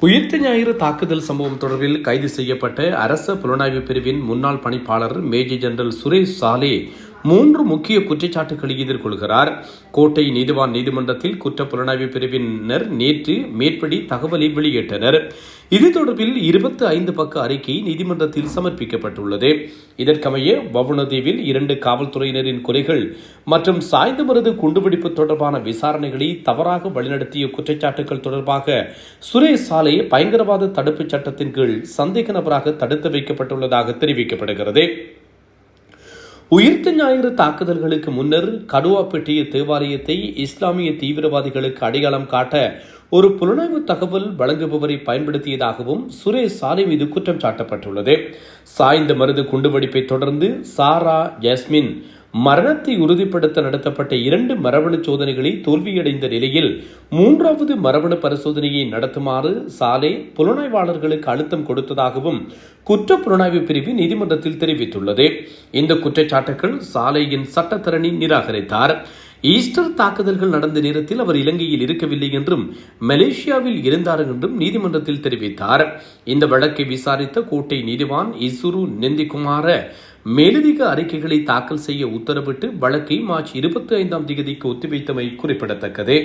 உயிர்த்த ஞாயிறு தாக்குதல் சம்பவம் தொடர்பில் கைது செய்யப்பட்ட அரச புலனாய்வு பிரிவின் முன்னாள் பணிப்பாளர் மேஜர் ஜெனரல் சுரேஷ் சாலே 3 முக்கிய குற்றச்சாட்டுகளை எதிர்கொள்கிறார். கோட்டை நீதிவான் நீதிமன்றத்தில் குற்ற புலனாய்வு பிரிவினர் நேற்று மேற்படி தகவலை வெளியிட்டனர். இது தொடர்பில் 25 பக்க அறிக்கை நீதிமன்றத்தில் சமர்ப்பிக்கப்பட்டுள்ளது. இதற்கமைய வவுணதீவில் 2 காவல்துறையினரின் கொலைகள் மற்றும் சாய்ந்தமருது குண்டுவெடிப்பு தொடர்பான விசாரணைகளை தவறாக வழிநடத்திய குற்றச்சாட்டுகள் தொடர்பாக சுரேஷ் சாலே பயங்கரவாத தடுப்புச் சட்டத்தின் கீழ் சந்தேக நபராக தடுத்து வைக்கப்பட்டுள்ளதாக தெரிவிக்கப்படுகிறது. உயிர்த்த ஞாயிறு தாக்குதல்களுக்கு முன்னர் கடுவாப்பட்டிய தேவாலயத்தை இஸ்லாமிய தீவிரவாதிகளுக்கு அடையாளம் காட்ட ஒரு புலனாய்வு தகவல் வழங்குபவரை பயன்படுத்தியதாகவும் சுரேஷ் சாலை மீது குற்றம் சாட்டப்பட்டுள்ளது. சாய்ந்த மருது குண்டுவெடிப்பை தொடர்ந்து சாரா ஜாஸ்மின் மரணத்தை உறுதிப்படுத்த நடத்தப்பட்ட 2 மரபணு சோதனைகளை தோல்வியடைந்த நிலையில் 3வது மரபணு பரிசோதனையை நடத்துமாறு சாலே புலனாய்வாளர்களுக்கு அழுத்தம் கொடுத்ததாகவும் குற்ற புலனாய்வு பிரிவு நீதிமன்றத்தில் தெரிவித்துள்ளது. இந்த குற்றச்சாட்டுகள் சாலேயின் சட்டத்தரணி நிராகரித்தார். ஈஸ்டர் தாக்குதல்கள் நடந்த நேரத்தில் அவர் இலங்கையில் இருக்கவில்லை என்றும் மலேசியாவில் இருந்தார் என்றும் நீதிமன்றத்தில் தெரிவித்தார். இந்த வழக்கை விசாரித்த கோட்டை நீதிவான் இசுரு நெந்திகுமார மேலதிக அறிக்கைகளை தாக்கல் செய்ய உத்தரவிட்டு வழக்கை மார்ச் 25 ஒத்திவைத்தமை குறிப்பிடத்தக்கது.